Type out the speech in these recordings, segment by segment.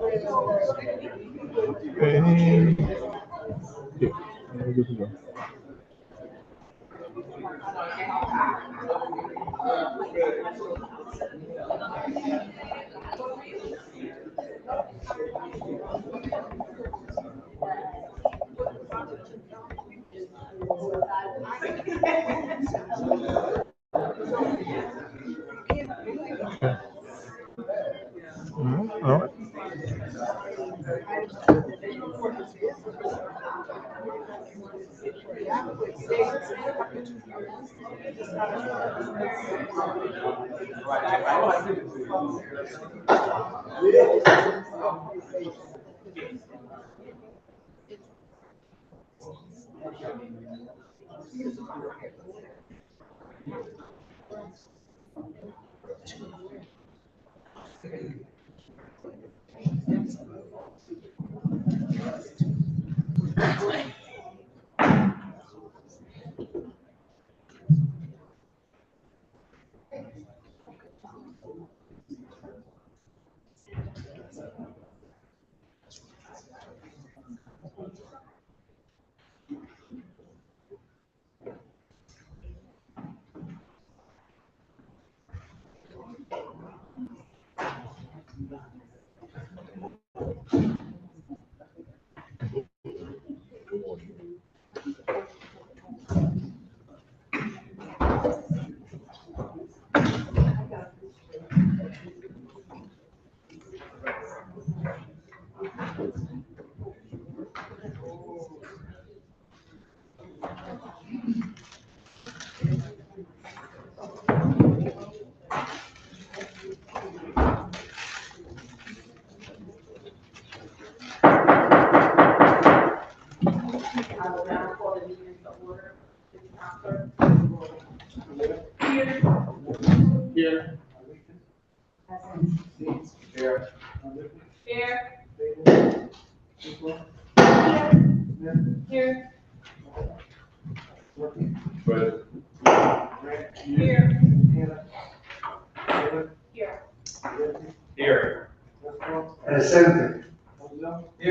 And yeah, we're good to go. Okay. All right. I will now call the meeting to order. Here. Present. Here. Here. Here. Present. Here. Here. Here. Presente. Here.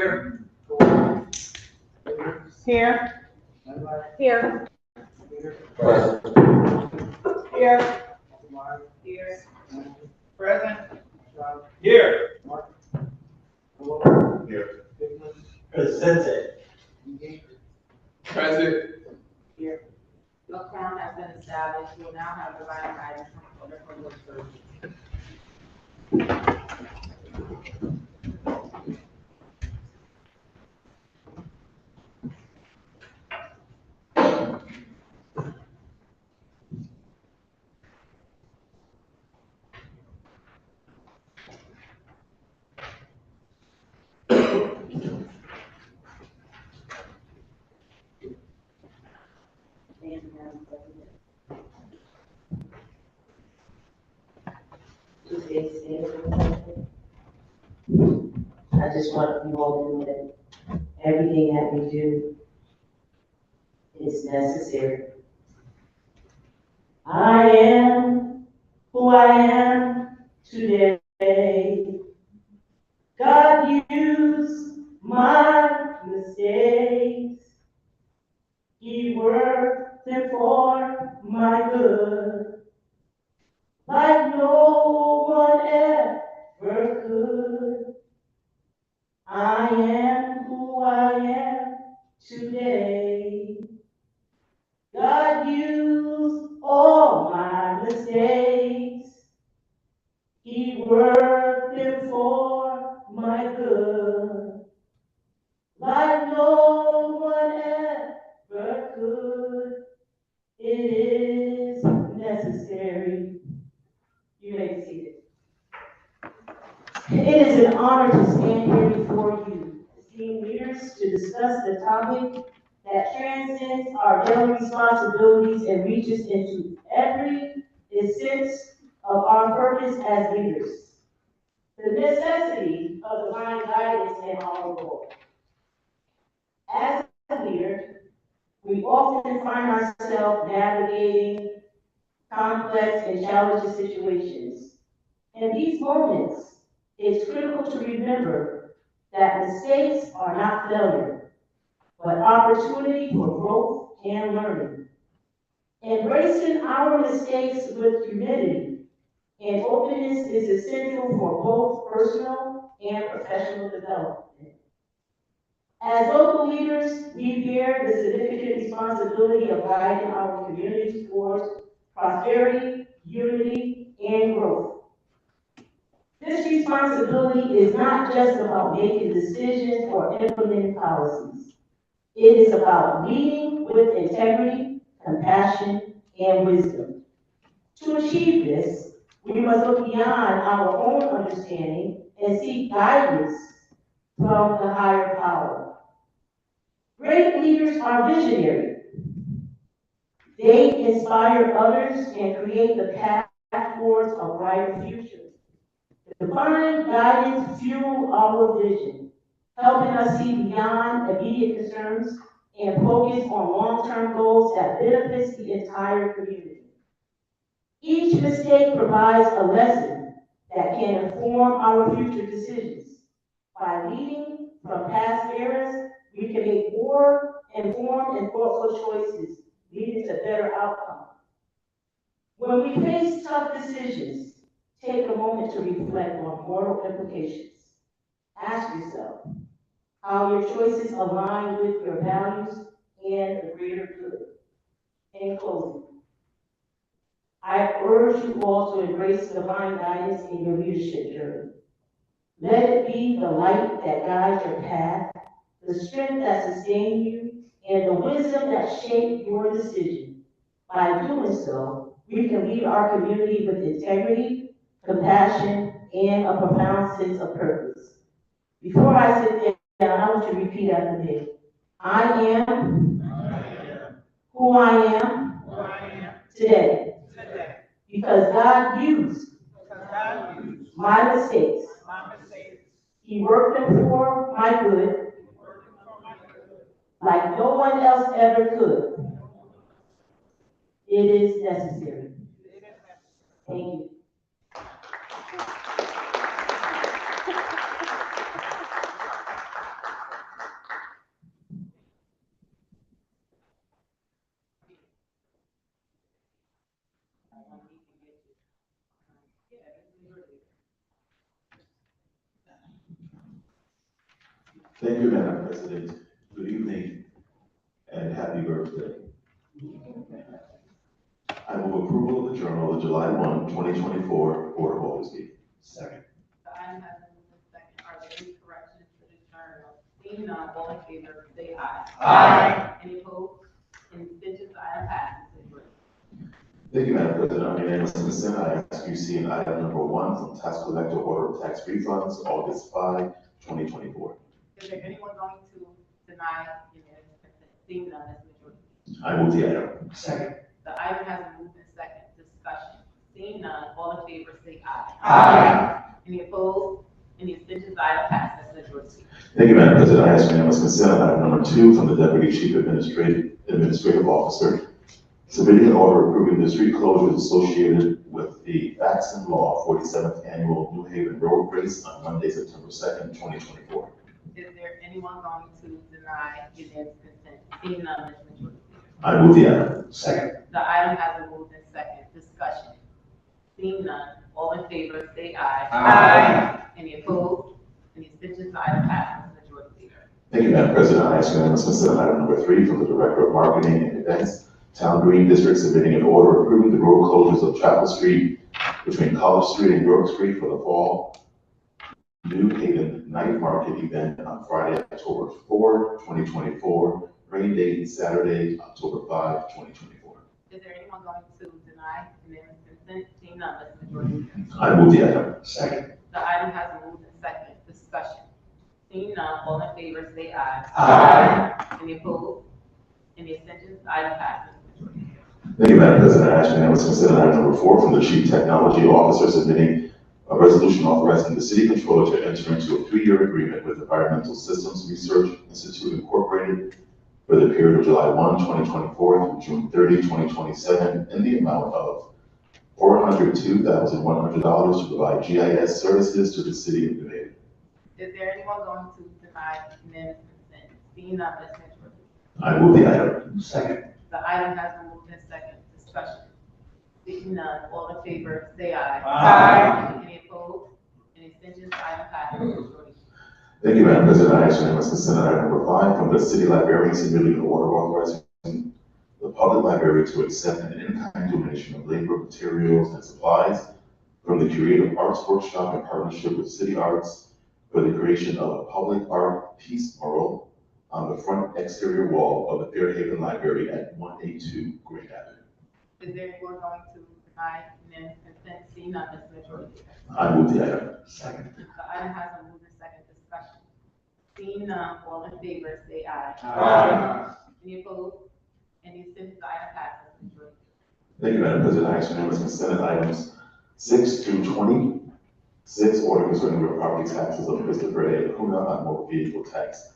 Here. Here. Present. Here. Here. Present. Here. Here. Presente. Present. Here. No quorum has been established. We will now have the line items for the public service. I just want you all to know that everything that we do is necessary. I am who I am today. God used my mistakes. He worked them for my good, like no one ever could. I am who I am today. God used all my mistakes. He worked them for my good, like no one ever could. It is necessary. You may be seated. It is an honor to stand here before you, esteemed leaders, to discuss the topic that transcends our daily responsibilities and reaches into every essence of our purpose as leaders. The necessity of divine guidance in our role. As a leader, we often find ourselves navigating complex and challenging situations. In these moments, it's critical to remember that mistakes are not failure, but opportunity for growth and learning. Embracing our mistakes with humility and openness is essential for both personal and professional development. As local leaders, we bear the significant responsibility of guiding our communities towards prosperity, unity, and growth. This responsibility is not just about making decisions or implementing policies. It is about leading with integrity, compassion, and wisdom. To achieve this, we must look beyond our own understanding and seek guidance from the higher power. Great leaders are visionary. They inspire others and create the path towards a brighter future. Divine guidance fuel our vision, helping us see beyond immediate concerns and focus on long-term goals that benefits the entire community. Each mistake provides a lesson that can inform our future decisions. By leading from past eras, we can make more informed and thoughtful choices, leading to better outcomes. When we face tough decisions, take a moment to reflect on moral implications. Ask yourself how your choices align with your values and the greater good. In closing, I urge you all to embrace divine guidance in your leadership journey. Let it be the light that guides your path, the strength that sustains you, and the wisdom that shapes your decision. By doing so, we can lead our community with integrity, compassion, and a profound sense of purpose. Before I sit down, I want you to repeat after me. I am who I am today because God used my mistakes. He worked them for my good like no one else ever could. It is necessary. Thank you. Thank you, Madam President. Good evening and happy birthday. I move approval of the Journal of July 1, 2024, Board of Alders meeting. Second. The item has been moved and second. Are there any corrections to this journal? Seeing none, all in favor, say aye. Aye. Any opposed? Any abstentions? The item passes. Thank you, Madam President. On unanimous consent, I ask you see item number 1 from Tax Collector Order of Tax Refunds, August 5, 2024. Is there anyone going to deny unanimous consent? Seeing none, that's majority. I move the item. Second. The item has been moved and second. Discussion. Seeing none, all in favor, say aye. Aye. Any opposed? Any abstentions? The item passes. That's majority. Thank you, Madam President. I ask unanimous consent on item number 2 from the Deputy Chief Administrative Officer, submitting an order approving the street closures associated with the Faxon Law 47th Annual New Haven Road Race on Monday, September 2nd, 2024. Is there anyone going to deny unanimous consent? Seeing none, that's majority. I move the item. Second. The item has been moved and second. Discussion. Seeing none, all in favor, say aye. Aye. Any opposed? Any abstentions? The item passes. Majority leader. Thank you, Madam President. I ask unanimous consent on item number 3 from the Director of Marketing and Events, Town Green District, submitting an order approving the road closures of Chapel Street between College Street and York Street for the fall New Haven Night Market event on Friday, October 4, 2024, rain date Saturday, October 5, 2024. Is there anyone going to deny unanimous consent? Seeing none, that's majority leader. I move the item. Second. The item has been moved and second. Discussion. Seeing none, all in favor, say aye. Aye. Any opposed? Any abstentions? The item passes. Thank you, Madam President. I ask unanimous consent on item number 4 from the Chief Technology Officer, submitting a resolution authorizing the City Controller to enter into a 3-year agreement with Environmental Systems Research Institute Incorporated for the period of July 1, 2024 through June 30, 2027, in the amount of $402,100 to provide GIS services to the City of New Haven. Is there anyone going to deny unanimous consent? Seeing none, Ms. Mitchell. I move the item. Second. The item has been moved in second. Discussion. Seeing none, all in favor, say aye. Aye. Any opposed? Any abstentions? The item passes. Majority. Thank you, Madam President. I ask unanimous consent on item number 5 from the city librarian submitting an order authorizing the public library to accept an in-kind donation of labor, materials, and supplies from the Creative Arts Workshop in partnership with City Arts for the creation of a public art piece mural on the front exterior wall of the Fairhaven Library at 182 Grand Avenue. Is there anyone going to deny unanimous consent? Seeing none, Ms. Mitchell. I move the item. Second. The item has been moved in second. Discussion. Seeing none, all in favor, say aye. Aye. Any opposed? Any abstentions? The item passes. Majority. Thank you, Madam President. I ask unanimous consent on items 6 through 20. 6, order concerning real property taxes of Christopher A. Acuna on motor vehicle tax.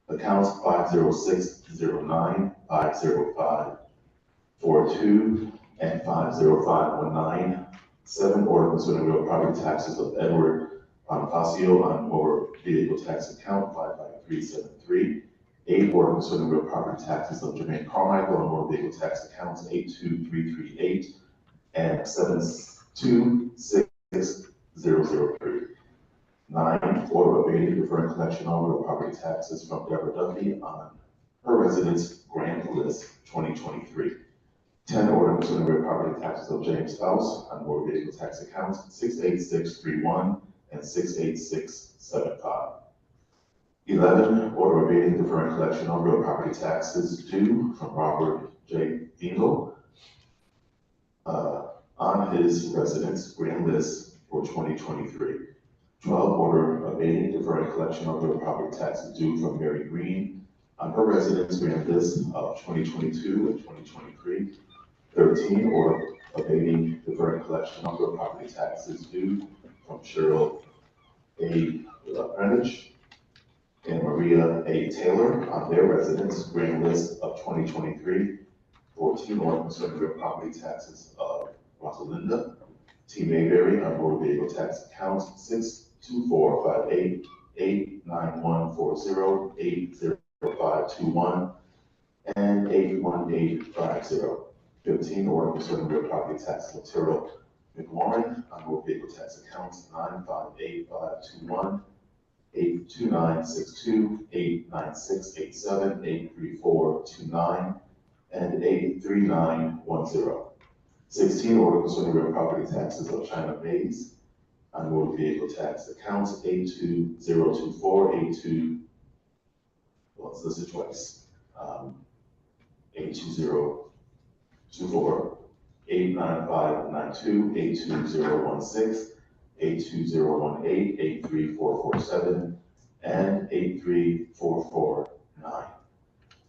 Accounts 50609, 50542, and 50519. 7, order concerning real property taxes of Edward Bonifacio on motor vehicle tax account 55373. 8, order concerning real property taxes of Jermaine Carmichael on motor vehicle tax accounts 82338 and 7266003. 9, order abating deferring collection of real property taxes from Deborah Duffy on her residence Grand List 2023. 10, order concerning real property taxes of James Faust on motor vehicle tax accounts 68631 and 68675. 11, order abating deferring collection of real property taxes due from Robert J. Dingle on his residence Grand List for 2023. 12, order abating deferring collection of real property taxes due from Mary Green on her residence Grand List of 2022 and 2023. 13, order abating deferring collection of real property taxes due from Cheryl A. Greenwich and Maria A. Taylor on their residence Grand List of 2023. 14, order concerning real property taxes of Rosalinda T. Mayberry on motor vehicle tax accounts 62458 89140 80521 and 81850. 15, order concerning real property tax of Terrell McLaurin on motor vehicle tax accounts 9585521 82962 89687 83429 and 83910. 16, order concerning real property taxes of China Mays on motor vehicle tax accounts 82024 well, it's listed twice. 82024 89592 82016 82018 83447 and 83449.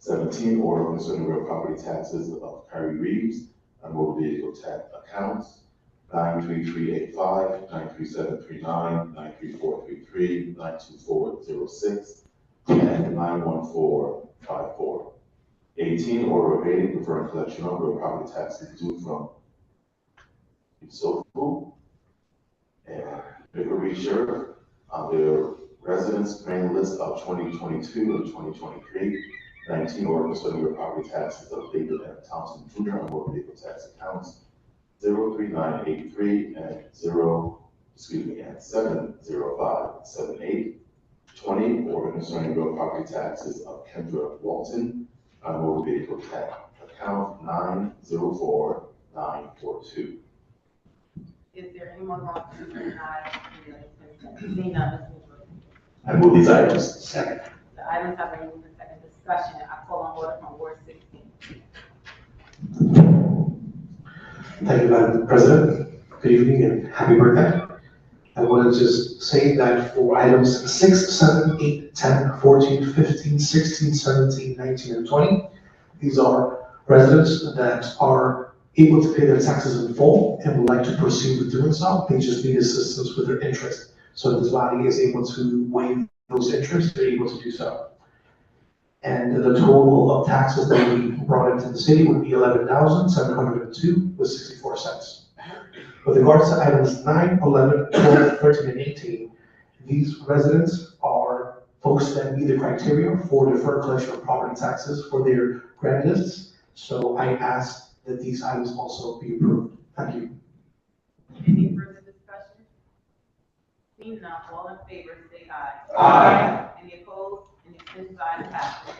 17, order concerning real property taxes of Harry Reeves on motor vehicle tax accounts 93385, 93739, 93433, 92406, and 91454. 18, order abating deferring collection of real property taxes due from Yusufu and Vickery Sheriff on their residence Grand List of 2022 and 2023. 19, order concerning real property taxes of David M. Thompson Jr. on motor vehicle tax accounts 03983 and 70578. 20, order concerning real property taxes of Kendra Walton on motor vehicle tax account 904942. Is there anyone going to deny unanimous consent? Seeing none, Ms. Mitchell. I move these items. Second. The items have been moved in second. Discussion. I call on order from Ward 16. Thank you, Madam President. Good evening and happy birthday. I want to just say that for items 6, 7, 8, 10, 14, 15, 16, 17, 19, and 20, these are residents that are able to pay their taxes in full and would like to proceed with doing so. They just need assistance with their interest. So if this body is able to waive those interests, they're able to do so. And the total of taxes that we brought into the city would be $11,702.64. With regards to items 9, 11, 12, 13, and 18, These residents are folks that meet the criteria for deferred collection of property taxes for their grant lists. So I ask that these items also be approved. Thank you. Any further discussion? Seeing none, all in favor, say aye. Aye. Any opposed? Any abstentions? Ayes have it.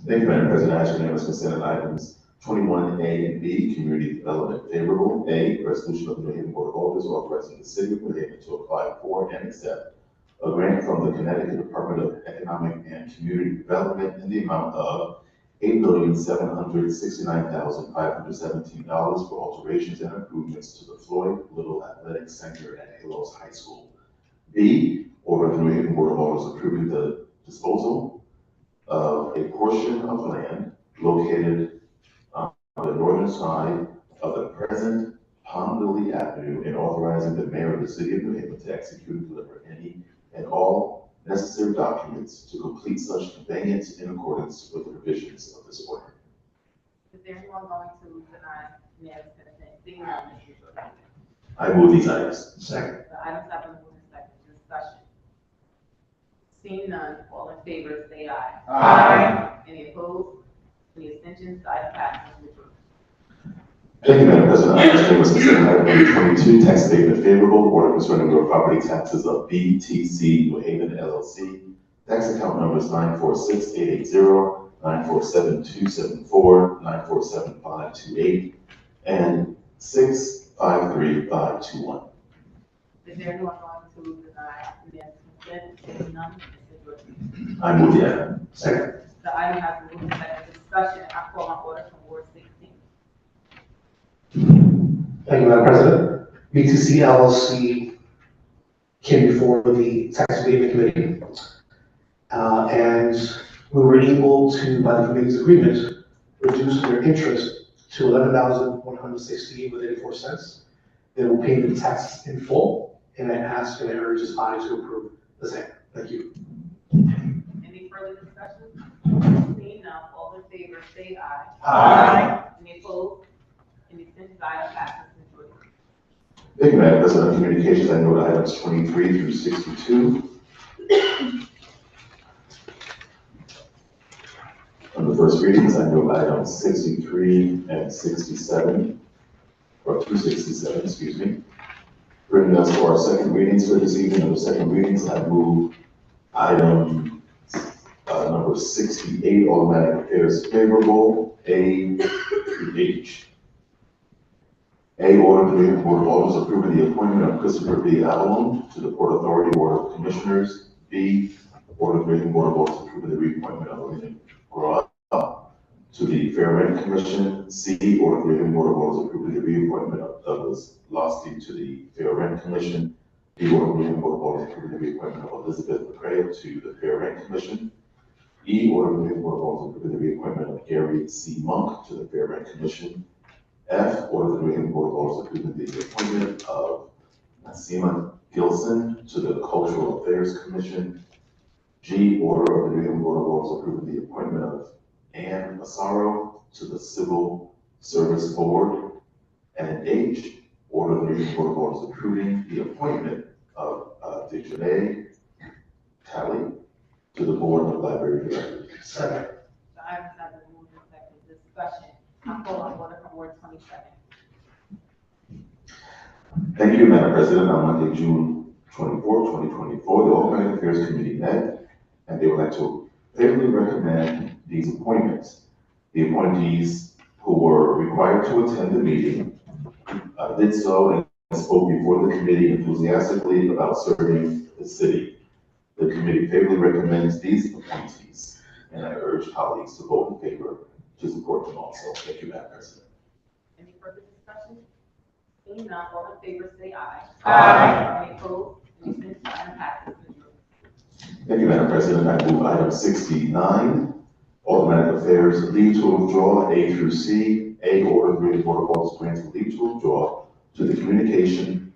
Thank you, Madam President. I ask unanimous consent on items 21A and B, community development favorable. A, resolution of the New Haven Board of Alders authorizing the city of New Haven to apply for and accept a grant from the Connecticut Department of Economic and Community Development in the amount of $8,769,517 for alterations and improvements to the Floyd Little Athletic Center at Halos High School. B, order of the New Haven Board of Alders approving the disposal of a portion of land located on the northern side of the present Pondley Avenue and authorizing the mayor of the city of New Haven to execute and deliver any and all necessary documents to complete such conveyance in accordance with the provisions of this order. Is there anyone going to deny unanimous consent? Seeing none, Mr. Jordan. I move these items. Second. The items have been moved and seconded. Discussion. Seeing none, all in favor, say aye. Aye. Any opposed? Any abstentions? Ayes have it. Mr. Jordan. Thank you, Madam President. I ask unanimous consent on item number 22, tax abatement favorable, order concerning real property taxes of BTC New Haven LLC. Tax account numbers 946-880, 947-274, 947-528, and 653-521. Is there anyone going to deny unanimous consent? Seeing none, Mr. Jordan. I move the item. Second. The item has been moved and seconded. Discussion. I call on order from Ward 16. Thank you, Madam President. BTC LLC came before the Tax Abatement Committee, and we were able to, by the committee's agreement, reduce their interest to $11,168.84. They will pay the tax in full, and I ask and I urge this body to approve the same. Thank you. Any further discussion? Seeing none, all in favor, say aye. Aye. Any opposed? Any abstentions? Ayes have it. Mr. Jordan. Thank you, Madam President. On communications, I note items 23 through 62. On the first readings, I note items 63 and 67, or 267, excuse me. Bringing us to our second readings for this evening. On the second readings, I move item number 68, automatic affairs favorable, A through H. A, order of the New Haven Board of Alders approving the appointment of Christopher B. Avalon to the Port Authority Board of Commissioners. B, order of the New Haven Board of Alders approving the reappointment of William Groff to the Fair Rent Commission. C, order of the New Haven Board of Alders approving the reappointment of Douglas Losty to the Fair Rent Commission. D, order of the New Haven Board of Alders approving the reappointment of Elizabeth McCray to the Fair Rent Commission. E, order of the New Haven Board of Alders approving the reappointment of Gary C. Monk to the Fair Rent Commission. F, order of the New Haven Board of Alders approving the appointment of Nasima Gilson to the Cultural Affairs Commission. G, order of the New Haven Board of Alders approving the appointment of Ann Massaro to the Civil Service Board. And H, order of the New Haven Board of Alders approving the appointment of Dejanay Talley to the Board of Library Directors. Second. The items have been moved and seconded. Discussion. I call on order from Ward 27. Thank you, Madam President. On Monday, June 24, 2024, the Automatic Affairs Committee met, and they would like to favorably recommend these appointments. The appointees who were required to attend the meeting did so and spoke before the committee enthusiastically about serving the city. The committee favorably recommends these appointees, and I urge colleagues to vote in favor to support them also. Thank you, Madam President. Any further discussion? Seeing none, all in favor, say aye. Aye. Any opposed? Any abstentions? Ayes have it. Mr. Jordan. Thank you, Madam President. I move item 69, automatic affairs, leave to withdraw, A through C. A, order of the Board of Alders granting leave to withdraw to the communication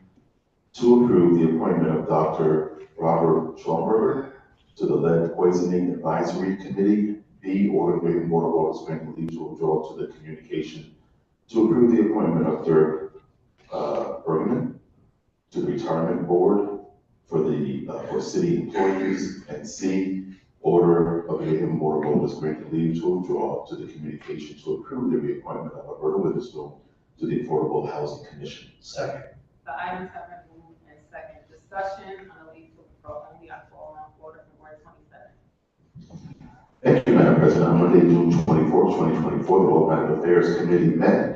to approve the appointment of Dr. Robert Schlumberger to the Lead Poisoning Advisory Committee. B, order of the Board of Alders granting leave to withdraw to the communication to approve the appointment of Dirk Bergman to the Retirement Board. for city employees, and C, order of the New Haven Board of Alders granting leave to withdraw to the communication to approve the reappointment of Alberta Witherspoon to the Affordable Housing Commission. Second. The items have been moved and second. Discussion on the leave to withdraw only. I call on order from Ward 27. Thank you, Madam President. On Monday, June 24th, 2024, the Organic Affairs Committee met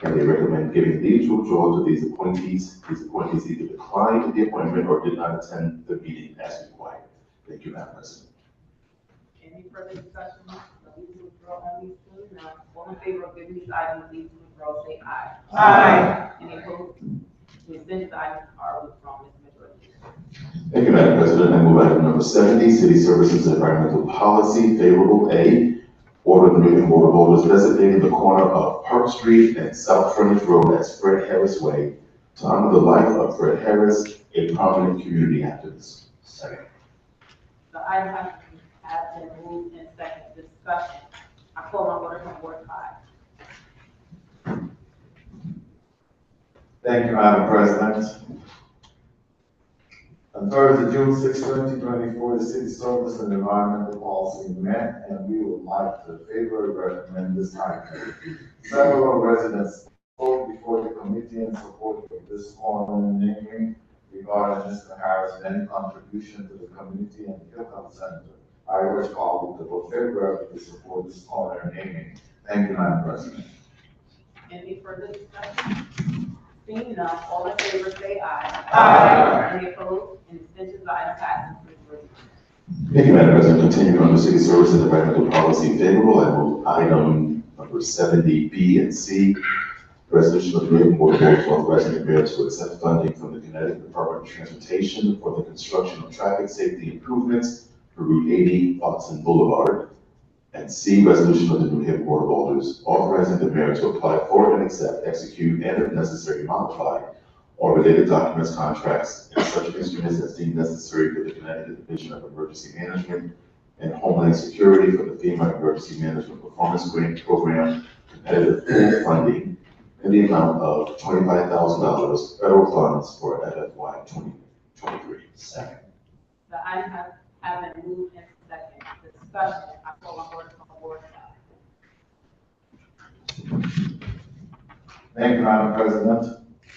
and they recommend giving leave to withdraw to these appointees. These appointees either declined the appointment or did not attend the meeting as required. Thank you, Madam President. Any further discussion? The leave to withdraw only. Seeing none. All in favor of giving these items leave to withdraw, say aye. Aye. Any opposed? The consent items are withdrawn, Mr. Majority. Thank you, Madam President. I move item number 70, City Services and Environmental Policy, favorable A. Order the New Haven Board of Alders designating the corner of Park Street and South Frontage Road as Fred Harris Way to honor the life of Fred Harris, a prominent community activist. Second. The item has been moved and second. Discussion. I call on order from Ward 5. Thank you, Madam President. On Thursday, June 6, 2024, the City Service and Environmental Policy met, and we would like to favorably recommend this item. Several residents spoke before the committee in support of this corner naming regarding Mr. Harris' many contribution to the community and the Hill Health Center. I urge colleagues to vote favorably to support this corner naming. Thank you, Madam President. Any further discussion? Seeing none, all in favor say aye. Aye. Any opposed? Any abstentions? The item passes. Thank you, Madam President. Continuing on the City Services and Environmental Policy favorable, I move item number 70, B and C. Resolution of the New Haven Board of Alders authorizing the mayor to accept funding from the Connecticut Department of Transportation for the construction of traffic safety improvements for Route 80, Watson Boulevard. And C, resolution of the New Haven Board of Alders authorizing the mayor to apply for and accept, execute, and if necessary, modify all related documents, contracts, and such instruments as deemed necessary for the Connecticut Division of Emergency Management and Homeland Security for the FEMA Emergency Management Performance Grant Program competitive pool funding in the amount of $25,000 federal funds for FFY 2023. Second. The item has been moved and second. Discussion. I call on order from Ward 5. Thank you, Madam President.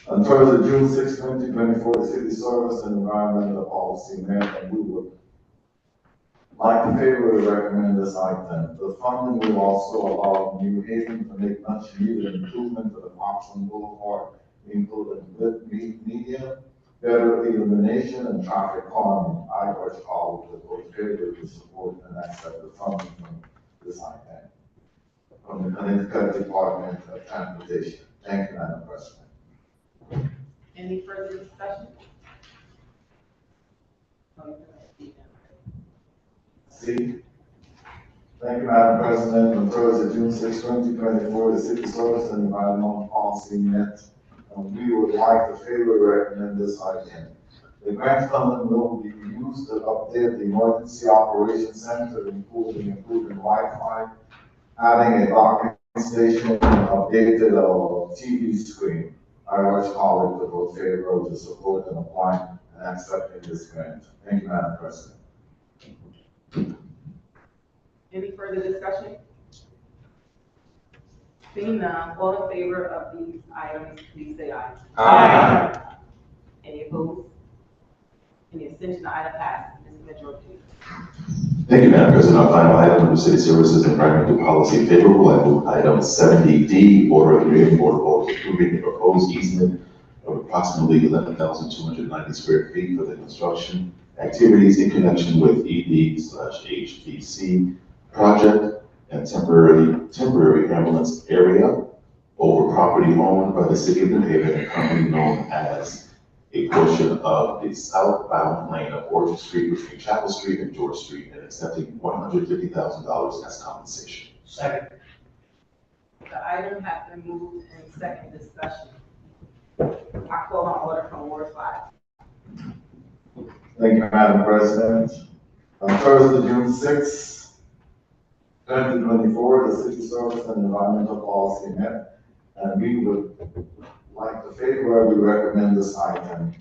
On Thursday, June 6, 2024, the City Service and Environmental Policy met, and we would like to favorably recommend this item. The funding will also allow New Haven to make much needed improvement to the Watson Boulevard, including lit median, better illumination, and traffic calming. I urge colleagues to vote favorably to support and accept the funding from this item from the Connecticut Department of Transportation. Thank you, Madam President. Any further discussion? C. Thank you, Madam President. On Thursday, June 6, 2024, the City Service and Environmental Policy met, and we would like to favorably recommend this item. The grant funding will be used to update the Emergency Operations Center, including Wi-Fi, adding a docking station, and updated TV screen. I urge colleagues to vote favorably to support and apply and accepting this grant. Thank you, Madam President. Any further discussion? Seeing none, all in favor of these items, please say aye. Aye. Any opposed? Any abstention? The item passes. Mr. Majority. Thank you, Madam President. Our final item under City Services and Environmental Policy favorable, I move item 70D, order of the New Haven Board of Alders approving the proposed easement of approximately 11,290 square feet for the construction activities in connection with ED/HVC project and temporary ambulance area over property owned by the City of New Haven and currently known as a portion of the southbound lane of Orchard Street between Chapel Street and George Street, and accepting $150,000 as compensation. Second. The item has been moved and second. Discussion. I call on order from Ward 5. Thank you, Madam President. On Thursday, June 6, 2024, the City Service and Environmental Policy met, and we would like to favorably recommend this item.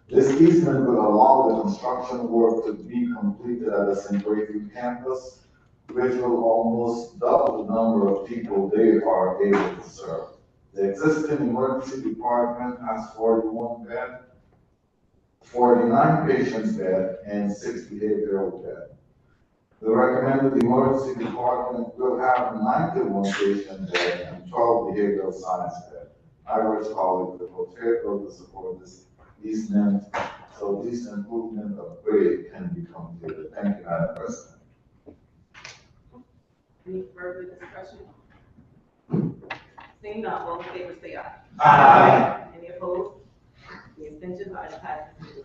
This easement will allow the construction work to be completed at the St. Grayview campus, which will almost double the number of people they are able to serve. The existing emergency department has 41 bed, 49 patients bed, and 6 behavioral bed. The recommended emergency department will have 91 patient bed and 12 behavioral science bed. I urge colleagues to vote favorable to support this easement, so this improvement upgrade can be completed. Thank you, Madam President. Any further discussion? Seeing none, all in favor say aye. Aye. Any opposed? The extension item passes.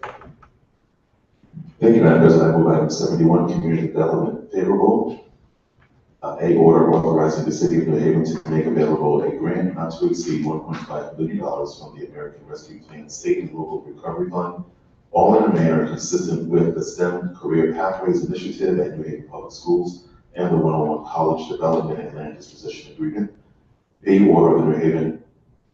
Thank you, Madam President. I move item 71, community development favorable. A order authorizing the city of New Haven to make available a grant not to exceed $1.5 million from the American Rescue Plan State and Local Recovery Fund, all in a manner consistent with the STEM Career Pathways Initiative at New Haven Public Schools and the 101 College Development and Land Disposition Agreement. B, order of the New Haven,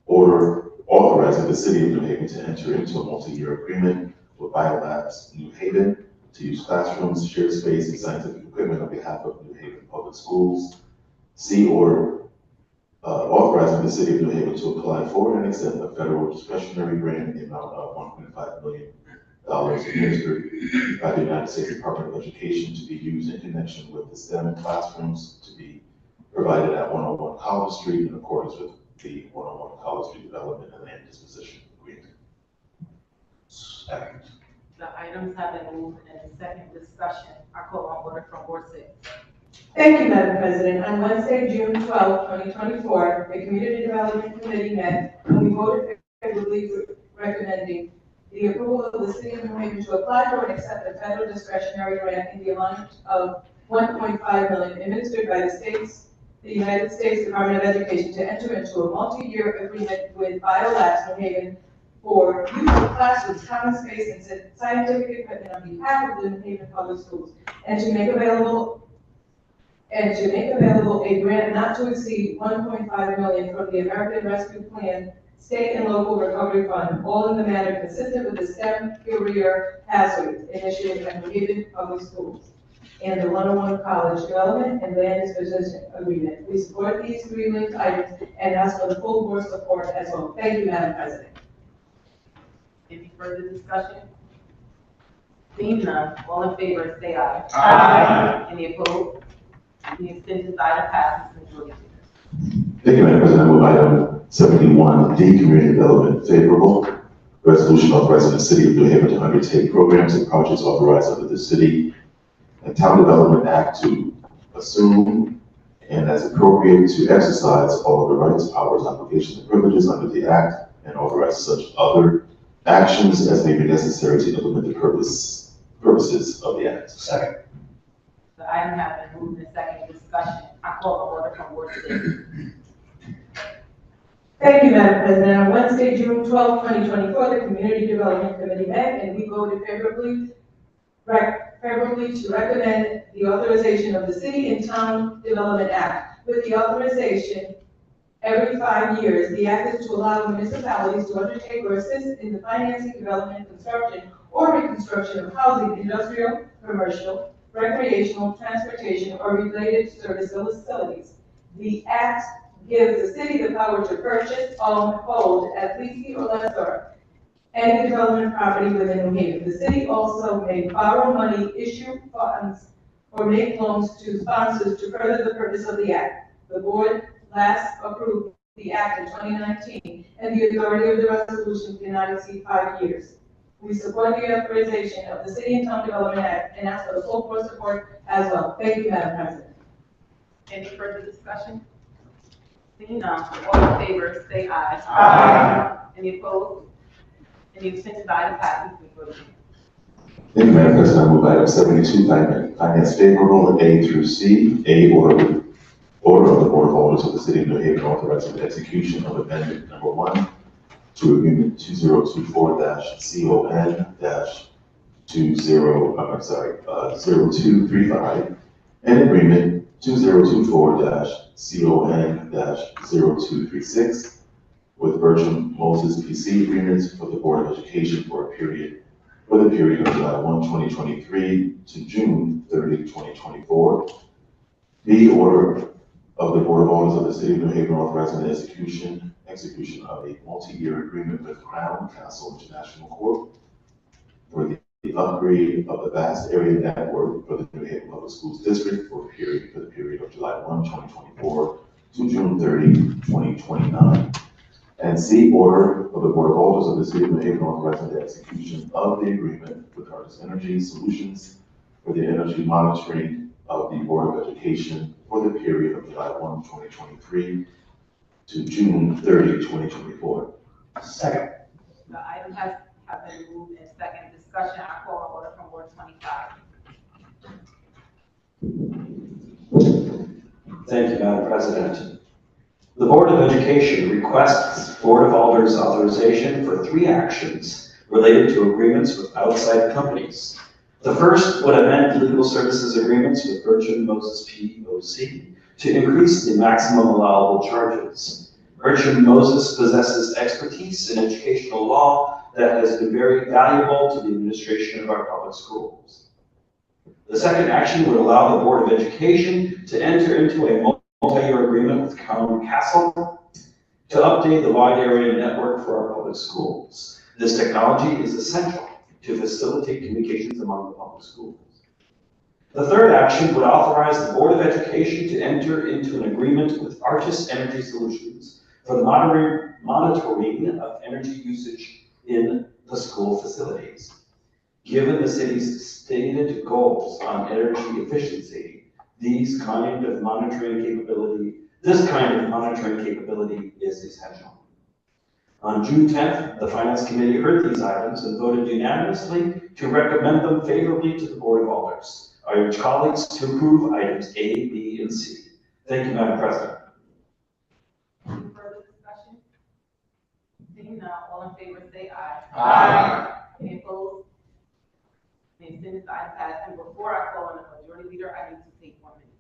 order authorizing the city of New Haven to enter into a multi-year agreement with Biolabs New Haven to use classrooms, shared space, and scientific equipment on behalf of New Haven Public Schools. C, order authorizing the city of New Haven to apply for and accept a federal discretionary grant in the amount of $1.5 million administered by the United States Department of Education to be used in connection with the STEM classrooms to be provided at 101 College Street in accordance with the 101 College Street Development and Land Disposition Agreement. Second. The items have been moved and second discussion. I call on order from Board 6. Thank you, Madam President. On Wednesday, June 12, 2024, the Community Development Committee met and we voted favorably recommending the approval of the City of New Haven to apply for and accept a federal discretionary grant in the amount of $1.5 million administered by the United States Department of Education to enter into a multi-year agreement with Biolabs New Haven for use of classrooms, common space, and scientific equipment on behalf of the New Haven Public Schools, and to make available a grant not to exceed $1.5 million from the American Rescue Plan State and Local Recovery Fund, all in the manner consistent with the STEM Career Pathways Initiative at New Haven Public Schools and the 101 College Development and Land Disposition Agreement. We support these agreement items and ask for the full board support as well. Thank you, Madam President. Any further discussion? Seeing none, all in favor say aye. Aye. Any opposed? The extension item passes majority. Thank you, Madam President. I move item 71, D, community development favorable. Resolution authorizing the city of New Haven to undertake programs and projects authorized under the City and Town Development Act to assume and as appropriate to exercise all of the rights, powers, obligations, and privileges under the Act and authorize such other actions as may be necessary to implement the purposes of the Act. Second. The item has been moved and second discussion. I call on order from Board 6. Thank you, Madam President. On Wednesday, June 12, 2024, the Community Development Committee met and we voted favorably to recommend the authorization of the City and Town Development Act. With the authorization, every 5 years, the act is to allow municipalities to undertake or assist in the financing, development, construction, or reconstruction of housing, industrial, commercial, recreational, transportation, or related service facilities. The act gives the city the power to purchase, own, hold, as leasing or lessor, any development property within New Haven. The city also may borrow money, issue funds, or make loans to sponsors to further the purpose of the act. The board last approved the act in 2019, and the authority of the resolution cannot exceed 5 years. We support the authorization of the City and Town Development Act and ask for the full board support as well. Thank you, Madam President. Any further discussion? Seeing none, all in favor say aye. Aye. Any opposed? Any extension item passes majority. Thank you, Madam President. I move item 72, finance favorable, A through C. A, order of the Board of Alders of the City of New Haven authorizing the execution of amendment number 1 to agreement 0235 and agreement 2024-CON-0236 with Bertram Moses PC agreements for the Board of Education for the period of July 1, 2023 to June 30, 2024. B, order of the Board of Alders of the City of New Haven authorizing the execution of a multi-year agreement with Crown Castle International Corp. for the upgrade of the vast area network for the New Haven Public Schools District for the period of July 1, 2024 to June 30, 2029. And C, order of the Board of Alders of the City of New Haven authorizing the execution of the agreement with Artis Energy Solutions for the energy monitoring of the Board of Education for the period of July 1, 2023 to June 30, 2024. Second. The item have been moved and second discussion. I call on order from Ward 25. Thank you, Madam President. The Board of Education requests Board of Alders authorization for 3 actions related to agreements with outside companies. The first would amend legal services agreements with Bertram Moses POC to increase the maximum allowable charges. Bertram Moses possesses expertise in educational law that has been very valuable to the administration of our public schools. The second action would allow the Board of Education to enter into a multi-year agreement with Crown Castle to update the wide area network for our public schools. This technology is essential to facilitate communications among the public schools. The third action would authorize the Board of Education to enter into an agreement with Artis Energy Solutions for the monitoring of energy usage in the school facilities. Given the city's stated goals on energy efficiency, this kind of monitoring capability is essential. On June 10th, the Finance Committee heard these items and voted unanimously to recommend them favorably to the Board of Alders. I urge colleagues to approve items A, B, and C. Thank you, Madam President. Any further discussion? Seeing none, all in favor say aye. Aye. Any opposed? Any abstentions? The item passed. And before I call on the majority leader, I need to take 1 minute.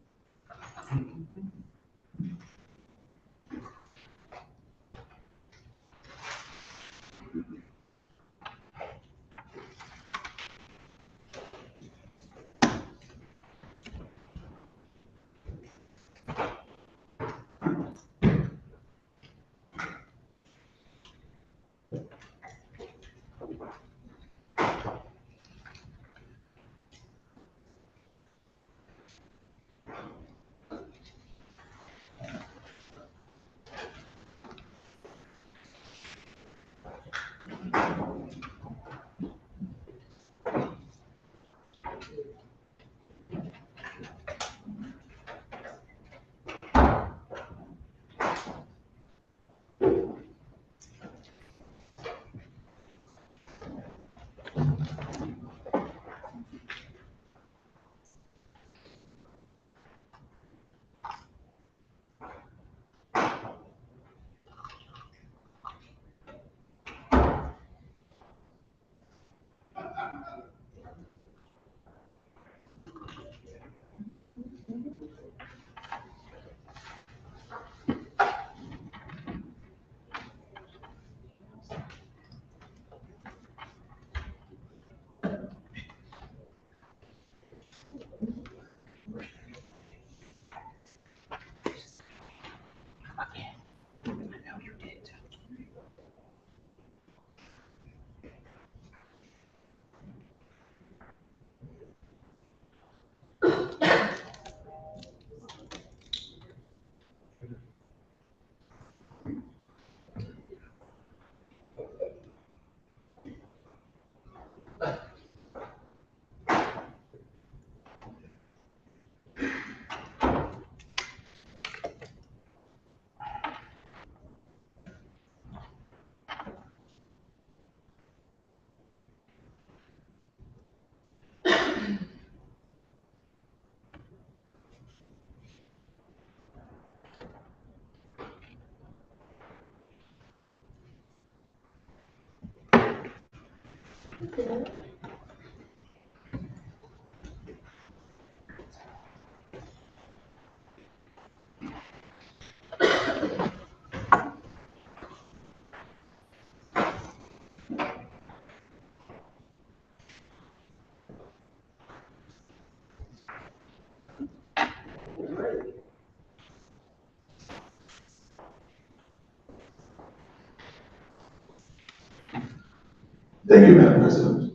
Thank you, Madam President.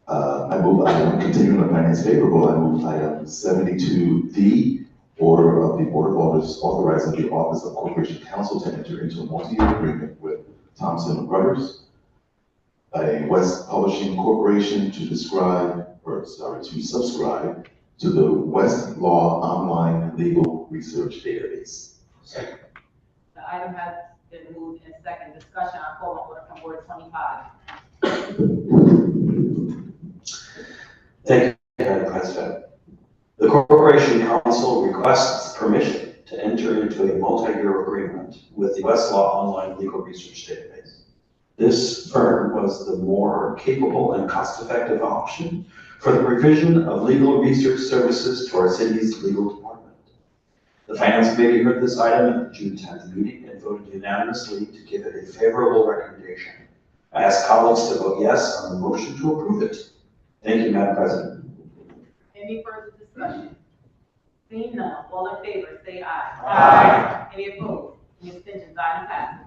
I move item, continuing the finance favorable, I move item 72D, order of the Board of Alders authorizing the Office of Corporation Counsel to enter into a multi-year agreement with Thompson Brothers, a West Publishing Corporation to subscribe to the West Law Online Legal Research Database. Second. The item has been moved in second discussion. I call on order from Ward 25. Thank you, Madam President. The Corporation Council requests permission to enter into a multi-year agreement with the Westlaw Online Legal Research Database. This firm was the more capable and cost-effective option for the provision of legal research services to our city's legal department. The Finance Committee heard this item at the June 10th meeting and voted unanimously to give it a favorable recommendation. I ask colleagues to vote yes on the motion to approve it. Thank you, Madam President. Any further discussion? Seeing none, all in favor, say aye. Aye. Any opposed? Any abstentions? Item passes.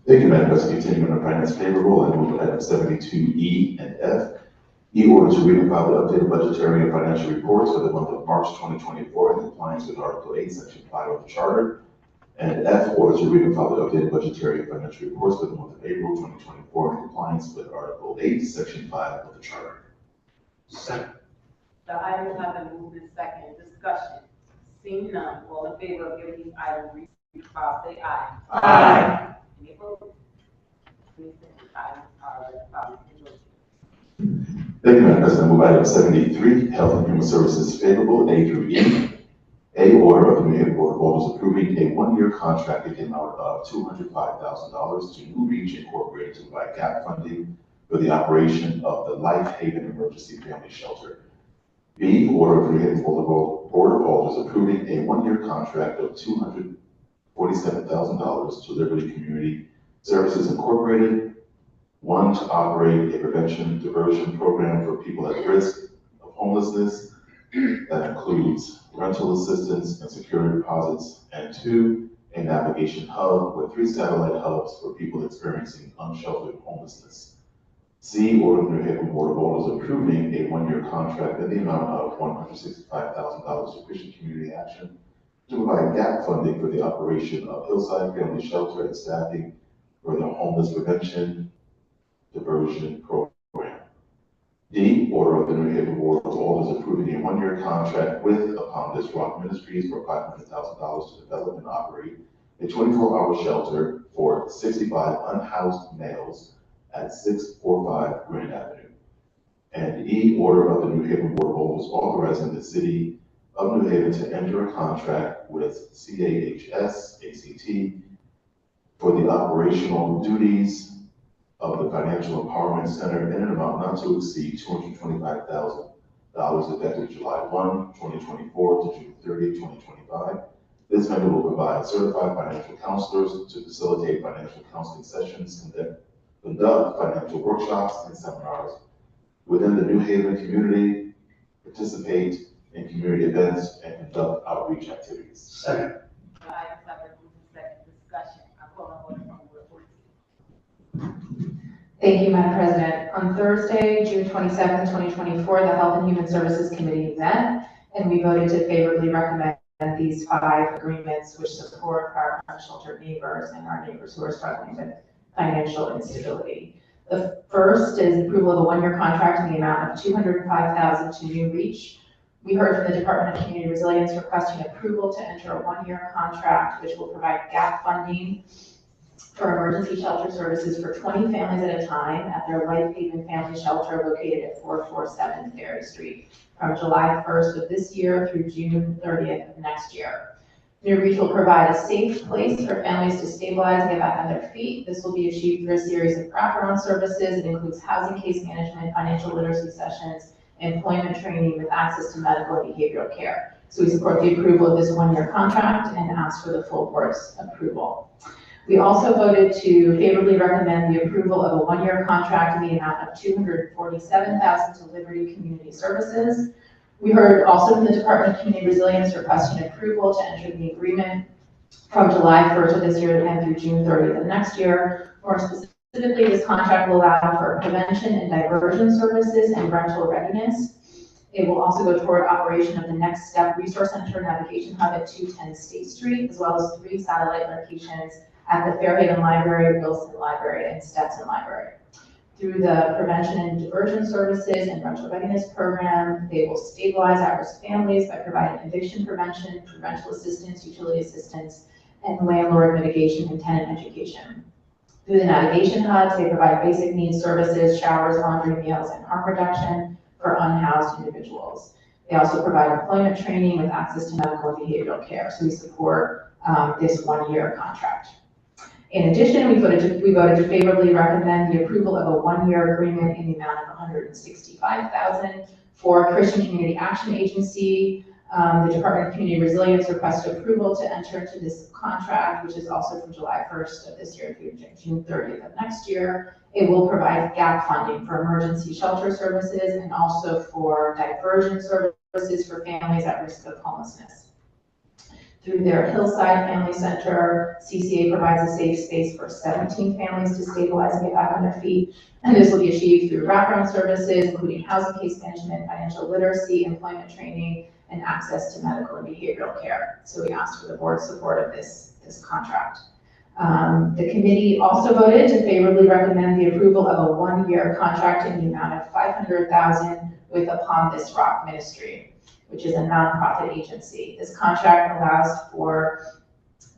Thank you, Madam President. Continuing on finance favorable, I move item 72E and F. E, order to read and file the updated budgetary and financial reports for the month of March 2024 in compliance with Article 8, Section 5 of the Charter. And F, order to read and file the updated budgetary and financial reports for the month of April 2024 in compliance with Article 8, Section 5 of the Charter. Second. The items have been moved in second discussion. Seeing none, all in favor of giving these items read and file, say aye. Aye. Any opposed? Any abstentions? Items are read and filed. Thank you, Madam President. I move item 73, Health and Human Services favorable, A through E. A, order of the New Haven Board of Alders approving a one-year contract in the amount of $205,000 to New Reach Incorporated to provide gap funding for the operation of the Life Haven Emergency Family Shelter. B, order of the New Haven Board of Alders approving a one-year contract of $247,000 to Liberty Community Services Incorporated. One, to operate a prevention diversion program for people at risk of homelessness that includes rental assistance and security deposits. And two, a navigation hub with 3 satellite hubs for people experiencing unsheltered homelessness. C, order of the New Haven Board of Alders approving a one-year contract in the amount of $165,000 to Christian Community Action to provide gap funding for the operation of Hillside Family Shelter and staffing for the homeless prevention diversion program. D, order of the New Haven Board of Alders approving a one-year contract with Upon This Rock Ministries for $500,000 to develop and operate a 24-hour shelter for 65 unhoused males at 645 Grand Avenue. And E, order of the New Haven Board of Alders authorizing the City of New Haven to enter a contract with CAHS ACT for the operational duties of the Financial Empowerment Center in an amount not to exceed $225,000 effective July 1, 2024 to June 30, 2025. This vendor will provide certified financial counselors to facilitate financial counseling sessions, conduct financial workshops and seminars within the New Haven community, participate in community events, and conduct outreach activities. Second. The items have been moved in second discussion. I call on order from Ward 14. Thank you, Madam President. On Thursday, June 27, 2024, the Health and Human Services Committee met, and we voted to favorably recommend these 5 agreements which support our unsheltered neighbors and our neighbors who are struggling with financial instability. The first is approval of a one-year contract in the amount of $205,000 to New Reach. We heard from the Department of Community Resilience requesting approval to enter a one-year contract which will provide gap funding for emergency shelter services for 20 families at a time at their Life Haven Family Shelter located at 447 Ferry Street from July 1st of this year through June 30th of next year. New Reach will provide a safe place for families to stabilize and get back on their feet. This will be achieved through a series of wraparound services. It includes housing case management, financial literacy sessions, employment training with access to medical and behavioral care. So we support the approval of this one-year contract and ask for the full board's approval. We also voted to favorably recommend the approval of a one-year contract in the amount of $247,000 to Liberty Community Services. We heard also from the Department of Community Resilience requesting approval to enter the agreement from July 1st of this year and through June 30th of next year. More Specifically, this contract will allow for prevention and diversion services and rental readiness. It will also go toward operation of the Next Step Resource Center Navigation Hub at 210 State Street, as well as 3 satellite locations at the Fairhaven Library, Wilson Library, and Stetson Library. Through the prevention and diversion services and rental readiness program, they will stabilize at-risk families by providing eviction prevention, rental assistance, utility assistance, and landlord mitigation and tenant education. Through the navigation hubs, they provide basic needs services, showers, laundry, meals, and harm reduction for unhoused individuals. They also provide employment training with access to medical and behavioral care. So we support this 1-year contract. In addition, we voted to favorably recommend the approval of a 1-year agreement in the amount of $165,000 for Christian Community Action Agency. The Department of Community Resilience requested approval to enter into this contract, which is also from July 1st of this year through June 30th of next year. It will provide gap funding for emergency shelter services and also for diversion services for families at risk of homelessness. Through their Hillside Family Center, CCA provides a safe space for 17 families to stabilize and get back on their feet. And this will be achieved through wraparound services, including housing case management, financial literacy, employment training, and access to medical and behavioral care. So we asked for the board's support of this contract. The committee also voted to favorably recommend the approval of a 1-year contract in the amount of $500,000 with Upon This Rock Ministry, which is a nonprofit agency. This contract allows for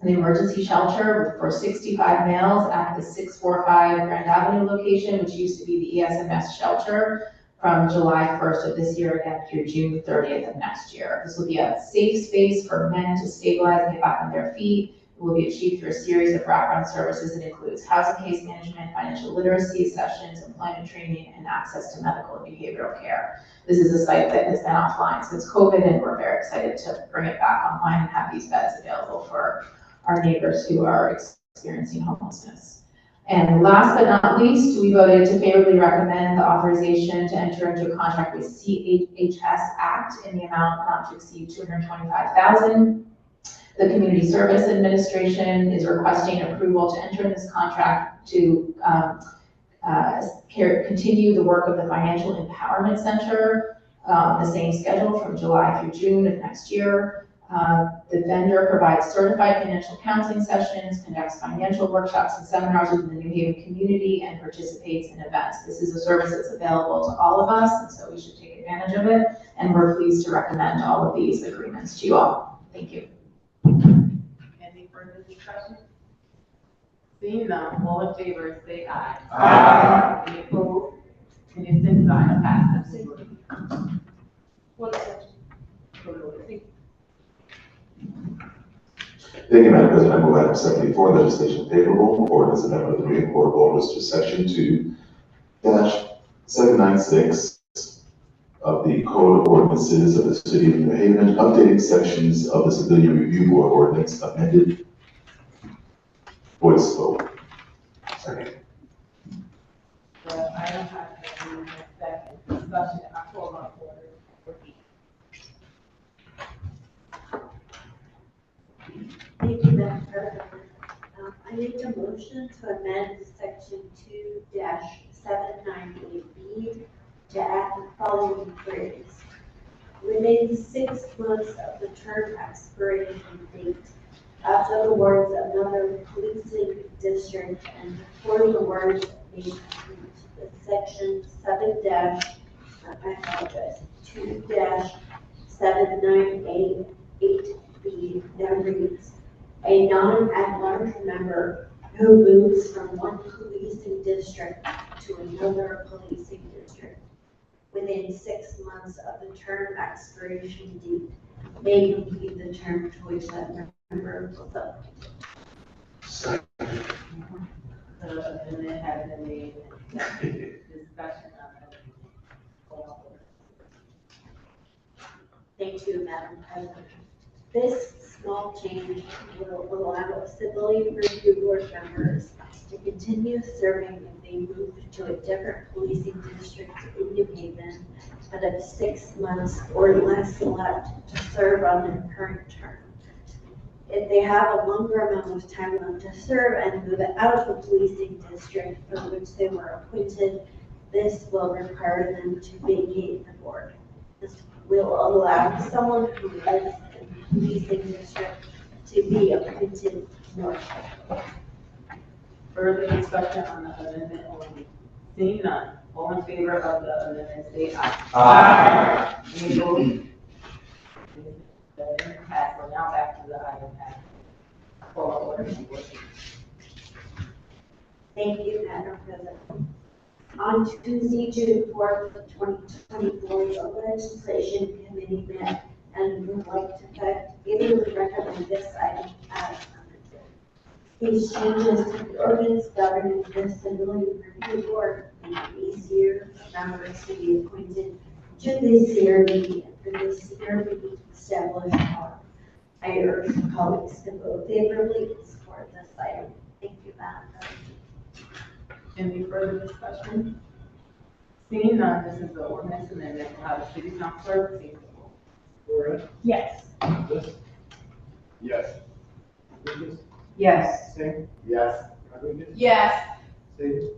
an emergency shelter for 65 males at the 645 Grand Avenue location, which used to be the ESMS shelter, from July 1st of this year again through June 30th of next year. This will be a safe space for men to stabilize and get back on their feet. It will be achieved through a series of wraparound services that includes housing case management, financial literacy sessions, employment training, and access to medical and behavioral care. This is a site that has been offline since COVID, and we're very excited to bring it back online and have these beds available for our neighbors who are experiencing homelessness. And last but not least, we voted to favorably recommend the authorization to enter into a contract with CHS Act in the amount not to exceed $225,000. The Community Service Administration is requesting approval to enter in this contract to continue the work of the Financial Empowerment Center, the same schedule from July through June of next year. The vendor provides certified financial counseling sessions, conducts financial workshops and seminars within the New Haven community, and participates in events. This is a service that's available to all of us, and so we should take advantage of it. And we're pleased to recommend all of these agreements to you all. Thank you. Any further discussion? Seeing none, all in favor, say aye. Aye. Any opposed? Any abstentions? Item passes. Thank you, Madam President. I move item 74, legislation favorable, ordinance amendment of the New York Board of Alders to section 2-796 of the Code of Ordinances of the City of New Haven, updating sections of the Civilian Review Board ordinance, amended. Voice vote. Second. The item has been moved and seconded. Discussion, I call on order. Repeat. Thank you, Madam President. I make a motion to amend section 2-798B to add the following phrase. Within 6 months of the term expiration date, after the words another policing district and before the words may complete, the section 2-798B now reads, a non-at-large member who moves from one policing district to another policing district within 6 months of the term expiration date may complete the term to which that member was appointed. Second. The amendment has been made. Discussion on the call on order. Thank you, Madam President. This small change will allow civilian review board members to continue serving if they move to a different policing district in New Haven, but have 6 months or less left to serve on their current term. if they have a longer amount of time left to serve and move out of the policing district for which they were appointed, this will require them to vacate the board. This will allow someone who lives in the policing district to be appointed more. Further discussion on the amendment only. Seeing none, all in favor of the amendment, say aye. Aye. Any opposed? The amendment passed. We're now back to the item at. Call on order. Thank you, Madam President. On Tuesday, June 4th, 2024, the legislation committee met and would like to favorably recommend this item as amended. These changes to the ordinance governing the Disability Review Board make it easier for members to be appointed to the CRB and for the CRB to establish power. I urge colleagues to vote favorably and support this item. Thank you, Madam President. Any further discussion? Seeing none, this is the ordinance amendment. Will have the city council please take the roll. Gloria? Yes. Yes. Lucas? Yes. Singh? Yes. Rodriguez? Yes. Davis?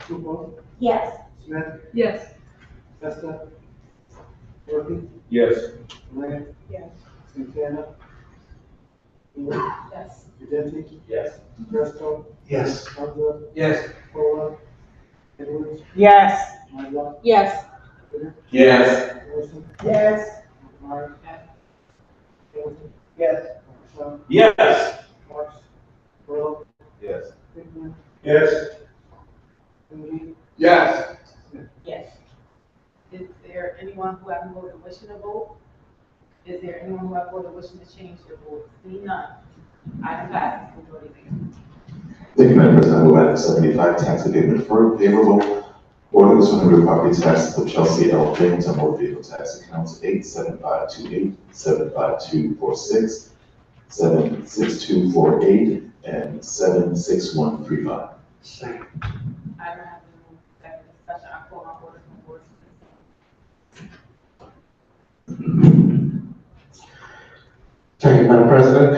Tupel? Yes. Smith? Yes. Testa? Murphy? Yes. Megan? Yes. Santana? Ewing? Yes. Udenti? Yes. Presto? Yes. Hamza? Yes. Kola? Edwards? Yes. Mindlat? Yes. Ritter? Yes. Wilson? Yes. McMyer? Hamilton? Yes. Shaw? Yes. Marks? Burl? Yes. Hickman? Yes. Rudy? Yes. Yes. Is there anyone who hasn't voted wishing to vote? Is there anyone who has voted wishing to change their vote? Seeing none. Item passes. Majority leader. Thank you, Madam President. I move item 75, tax abatement for favorable. Ordinance from the real property taxes of Chelsea L. James and motor vehicle tax accounts 87528, 75246, 76248, and 76135. Second. Item has been moved. Second discussion. I call on order from board. Thank you, Madam President.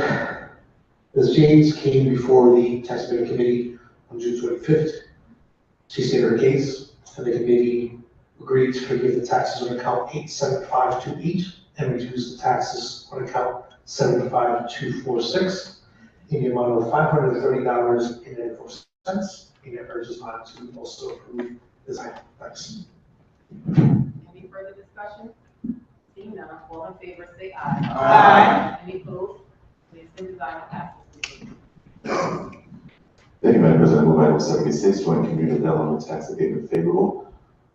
Ms. James came before the Tax Abatement Committee on June 25th. She stated her case, and the committee agreed to forgive the taxes on account 87528 and reduce the taxes on account 75246 in the amount of $530.94. And it urges not to also approve this item. Thanks. Any further discussion? Seeing none, all in favor say aye. Aye. Any opposed? Please send the item passes. Thank you, Madam President. I move item 76, joint community development tax abatement favorable.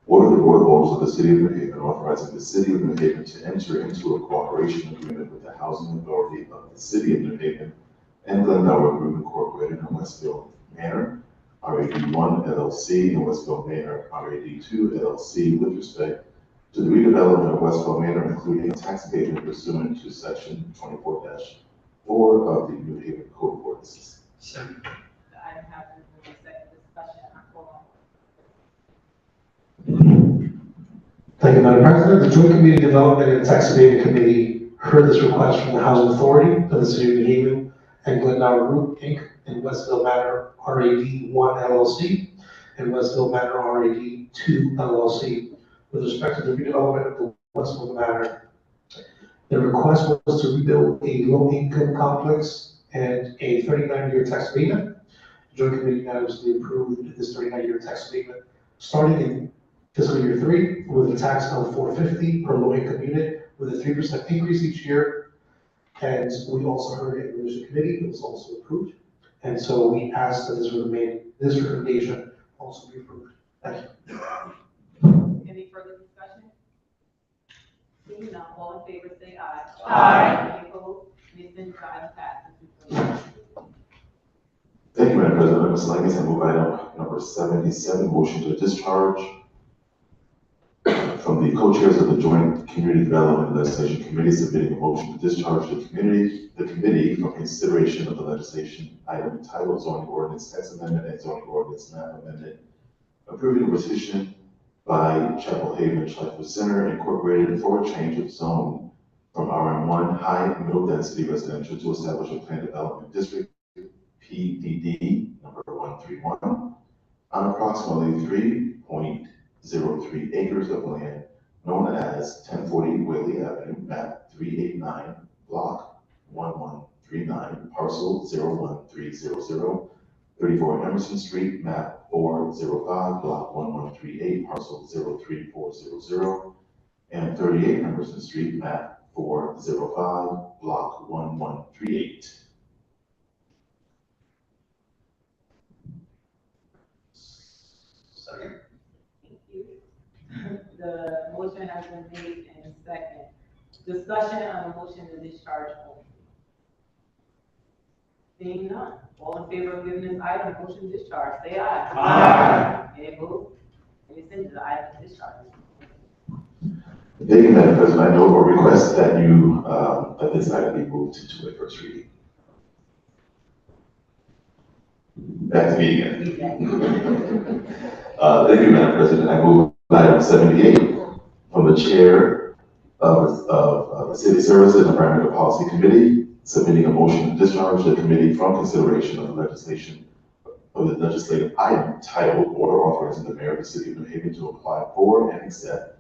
Order the Board of Alders of the City of New Haven authorizing the City of New Haven to enter into a cooperation agreement with the Housing Authority of the City of New Haven and Glendower Group Incorporated in Westville Manor, RAD1 LLC, and Westville Manor, RAD2 LLC, with respect to the redevelopment of Westville Manor, including tax abatement pursuant to section 24-4 of the New Haven Code of Ordinances. Second. The item has been moved. Second discussion. I call on. Thank you, Madam President. The Joint Community Development and Tax Abatement Committee heard this request from the Housing Authority of the City of New Haven and Glendower Group, Inc. and Westville Manor, RAD1 LLC, and Westville Manor, RAD2 LLC, with respect to the redevelopment of the Westville Manor. The request was to rebuild a low-income complex and a 39-year tax abatement. The Joint Committee unanimously approved this 39-year tax abatement starting in fiscal year 3 with a tax of $450 per low-income unit with a 3% increase each year. And we also heard it in the Leadership Committee, it was also approved. And so we ask that this recommendation also be approved. Thank you. Any further discussion? Seeing none, all in favor say aye. Aye. Any opposed? Please send the item passes. Thank you, Madam President. Ms. Leggins, I move item number 77, motion to discharge from the co-chairs of the Joint Community Development and Legislation Committee submitting a motion to discharge the committee from consideration of the legislation item entitled zoning ordinance text amendment and zoning ordinance map amendment, approving a petition by Chapel Haven Schleifer Center Incorporated for a change of zone from RM1 high and middle density residential to establish a planned development district, PDD number 131, on approximately 3.03 acres of land known as 1040 Whaley Avenue, map 389, block 1139, parcel 01300, 34 Emerson Street, map 405, block 1138, parcel 03400, and 38 Emerson Street, map 405, block 1138. Second. Thank you. The motion has been made and second. Discussion on the motion to discharge only. Seeing none, all in favor of giving this item motion to discharge, say aye. Aye. Any opposed? Any abstentions? The item is discharged. Thank you, Madam President. I know a request that that this item be moved to a first reading. Back to me again. Thank you, Madam President. I move item 78 from the chair of the City Services and Environmental Policy Committee, submitting a motion to discharge the committee from consideration of the legislative item titled Order Authorizing the Mayor of the City of New Haven to apply for and accept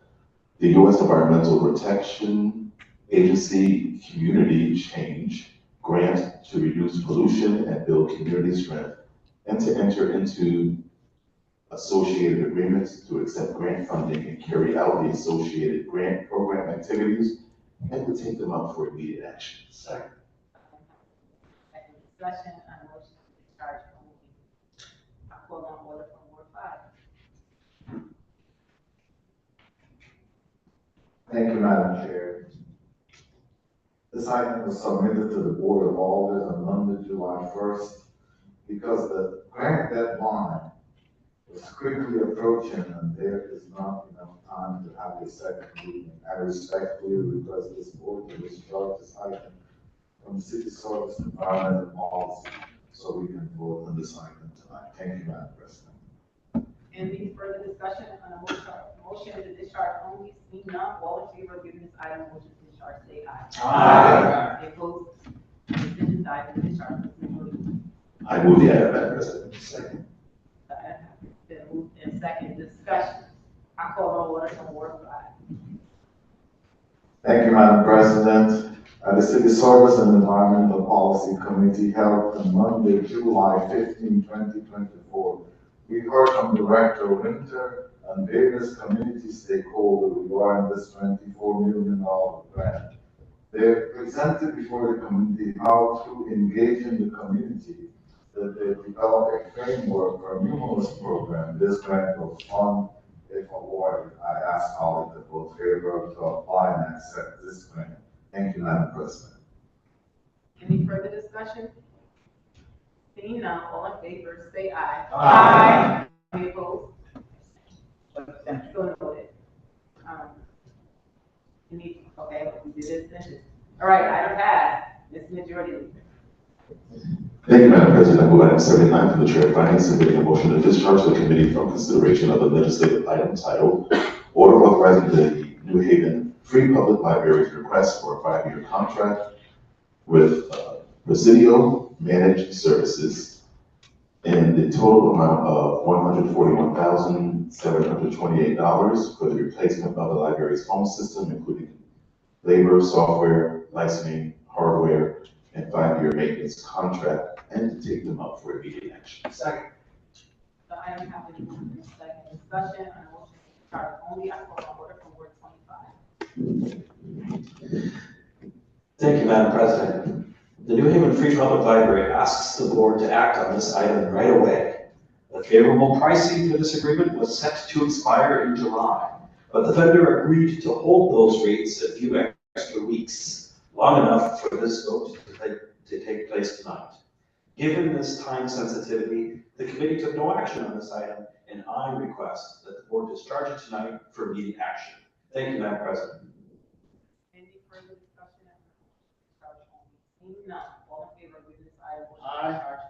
the U.S. Environmental Protection Agency Community Change Grant to reduce pollution and build community strength, and to enter into associated agreements to accept grant funding and carry out the associated grant program activities, and to take them up for immediate action. Second. Second discussion on the motion to discharge only. I call on order from Ward 5. Thank you, Madam Chair. This item was submitted to the Board of Alders on Monday, July 1st, because the grant deadline is quickly approaching and there is not enough time to have a second reading. I respectfully request this board to discharge this item from City Service and Environmental Policy so we can vote on this item tonight. Thank you, Madam President. Any further discussion on the motion to discharge only? Seeing none, all in favor of giving this item motion to discharge, say aye. Aye. Any opposed? Any abstentions? The item is discharged. I move the item, Madam President. Second. The item has been moved and second. Discussion. I call on order from Ward 5. Thank you, Madam President. The City Service and Environmental Policy Committee held on Monday, July 15, 2024. We heard from Director Winter and various community stakeholders regarding this $24 million grant. They presented before the community how to engage in the community, that they develop a framework for a numerous program. This grant will fund if awarded. I ask colleagues to vote favor to apply and accept this grant. Thank you, Madam President. Any further discussion? Seeing none, all in favor, say aye. Aye. Any opposed? So noted. Okay, we did this. All right, item passed. Ms. Majority Leader. Thank you, Madam President. I move item 79 from the Chair of Finance, submitting a motion to discharge the committee from consideration of the legislative item titled Order Authorizing the New Haven Free Public Library's request for a 5-year contract with Presidio Managed Services in the total amount of $141,728 for the replacement of the library's phone system, including labor, software, licensing, hardware, and 5-year maintenance contract, and to take them up for immediate action. Second. The item has been moved and second. Discussion on the motion to discharge only. I call on order from Ward 25. Thank you, Madam President. The New Haven Free Public Library asks the board to act on this item right away. The favorable pricing for this agreement was set to expire in July, but the vendor agreed to hold those rates a few extra weeks, long enough for this vote to take place tonight. Given this time sensitivity, the committee took no action on this item, and I request that the board discharge it tonight for immediate action. Thank you, Madam President. Any further discussion on the discharge only? Seeing none, all in favor of giving this item motion to Aye. discharge?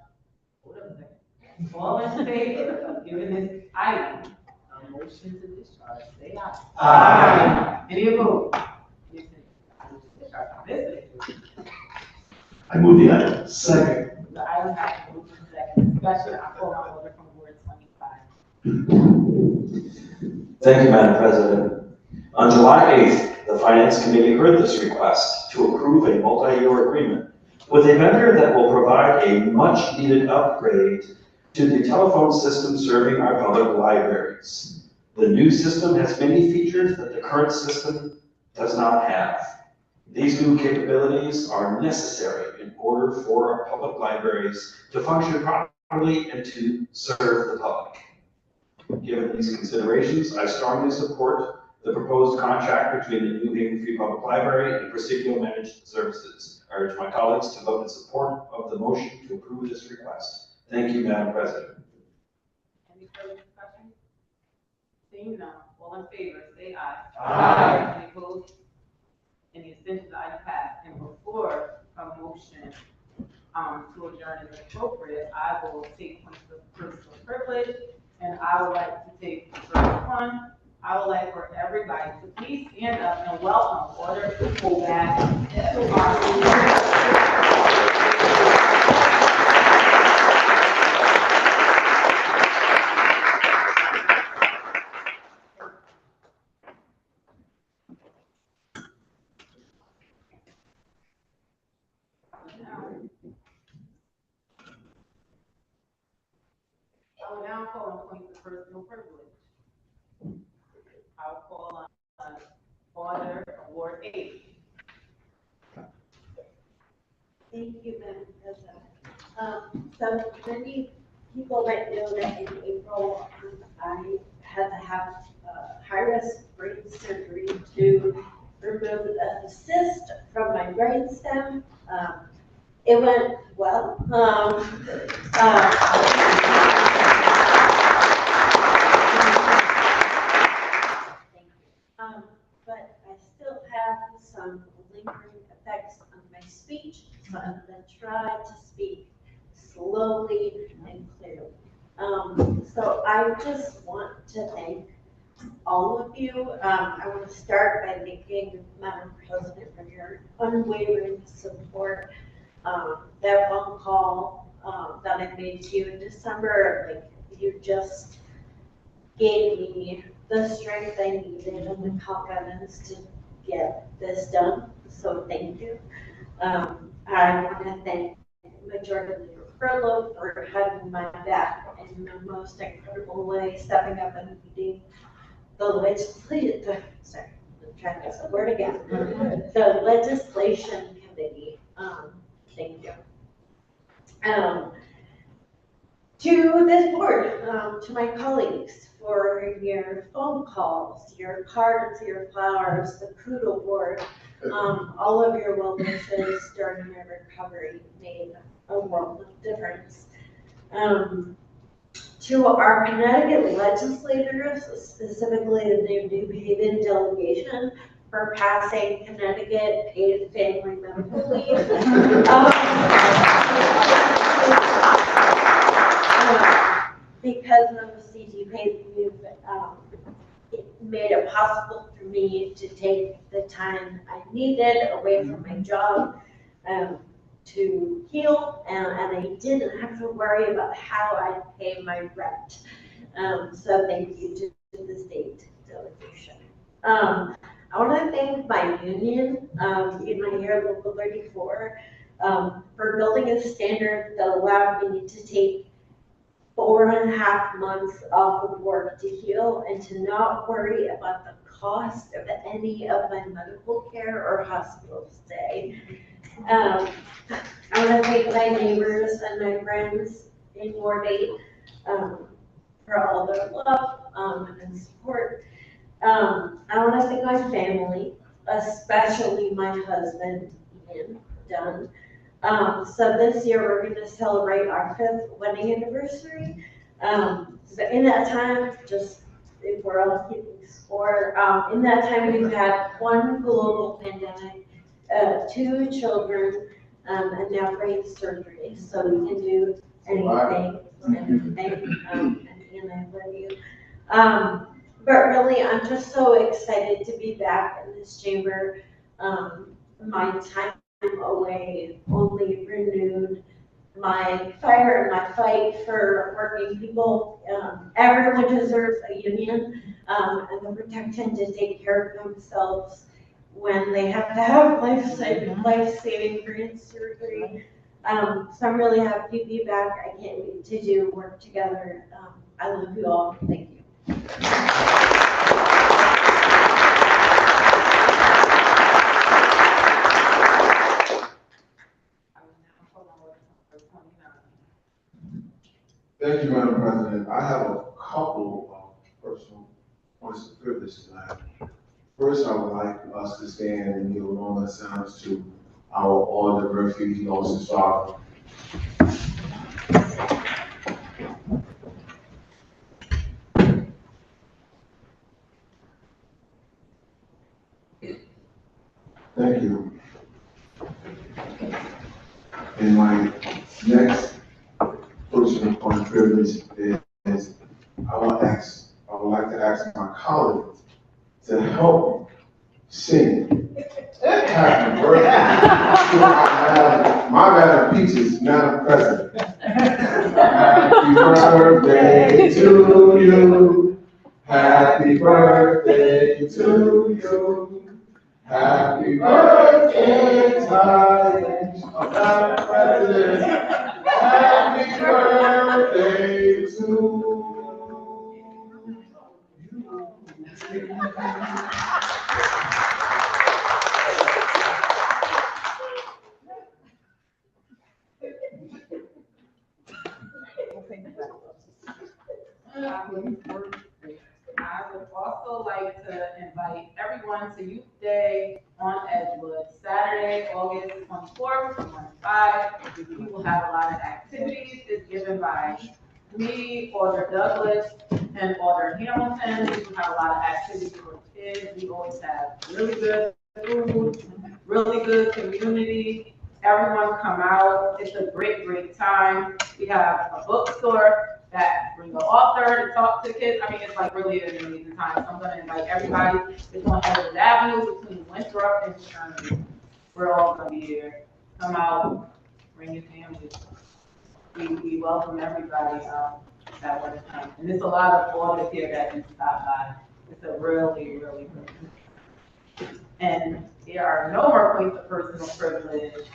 Hold up a second. All in favor of giving this item a motion to discharge, say aye. Aye. Any opposed? Any abstentions? The item is discharged. This is, I move the item. Second. the item has been moved to second discussion. I call on order from Ward 25. Thank you, Madam President. On July 8th, the Finance Committee heard this request to approve a multi-year agreement with a vendor that will provide a much-needed upgrade to the telephone system serving our public libraries. The new system has many features that the current system does not have. These new capabilities are necessary in order for our public libraries to function properly and to serve the public. Given these considerations, I strongly support the proposed contract between the New Haven Free Public Library and Presidio Managed Services. I urge my colleagues to vote in support of the motion to approve this request. Thank you, Madam President. Any further discussion? Seeing none, all in favor, say aye. Aye. Any opposed? Any abstentions, the item passed. And before a motion, to adjourn is appropriate, I will take points of personal privilege, and I would like to take the first one. I would like for everybody to please stand up and welcome order people back to our I will now call on points of personal privilege. I will call on order Ward 8. Thank you, Madam President. So many people might know that in April, I had to have high-risk brain surgery to remove a cyst from my brainstem. It went well. But I still have some lingering effects on my speech, so I'm gonna try to speak slowly and clearly. So I just want to thank all of you. I want to start by thanking Madam President for your unwavering support. That phone call that I made to you in December, like you just gave me the strength I needed and the confidence to get this done. So thank you. I want to thank Majority Leader Furlow for having my back in the most incredible way, stepping up and leading the legislative, sorry, I'm trying to get the word again. The legislation committee, thank you. To this board, to my colleagues for your phone calls, your cards, your flowers, the poodle board, all of your well wishes during my recovery made a world of difference. To our Connecticut legislators, specifically the New Haven delegation, for passing Connecticut paid family medical leave. Because of CT paid leave, it made it possible for me to take the time I needed away from my job to heal, and I didn't have to worry about how I'd pay my rent. So thank you to the state delegation. I want to thank my union, United Local 34, for building a standard that allowed me to take 4.5 months off of work to heal and to not worry about the cost of any of my medical care or hospital stay. I want to thank my neighbors and my friends in Ward 8 for all their love and support. I want to thank my family, especially my husband, Ian Dunn. So this year we're going to celebrate our 5th wedding anniversary. So in that time, just if we're all keeping score, in that time we've had 1 global pandemic, 2 children, and now brain surgery. So we can do anything. And I love you. But really, I'm just so excited to be back in this chamber. my time away only renewed my fire and my fight for working people. Everyone deserves a union, and the protected to take care of themselves when they have to have life-saving brain surgery. So I'm really happy to be back. I can't wait to do work together. I love you all. Thank you. Thank you, Madam President. I have a couple of personal points of privilege tonight. First, I would like us to stand and give a moment of silence to our Alder Murphy Lawson's father. Thank you. And my next personal point of privilege is I would like to ask my colleagues to help me sing happy birthday to my Madam Peaches, Madam President. Happy birthday to you. Happy birthday to you. Happy birthday, Madam President. Happy birthday to you. I would also like to invite everyone to Youth Day on Edgewood, Saturday, August 24th, 2025. We will have a lot of activities. It's given by me, Alder Douglas, and Alder Hamilton. We will have a lot of activities for kids. We always have really good food, really good community. Everyone come out. It's a great, great time. We have a bookstore that bring the author to talk to the kids. I mean, it's like really an amazing time. So I'm gonna invite everybody. It's on Edgewood Avenue between Winthrop and Sherman. We're all gonna be there. Come out, bring your families. We welcome everybody that one time. And there's a lot of orders here that can stop by. It's a really, really good. And there are no more points of personal privilege.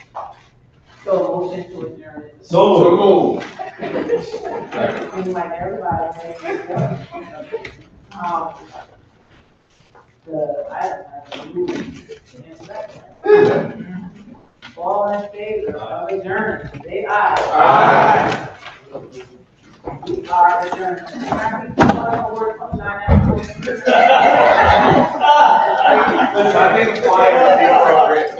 So motion to adjourn. So move. Seems like everybody. All in favor of adjournment, say aye. We are adjourned. I think fire would be appropriate.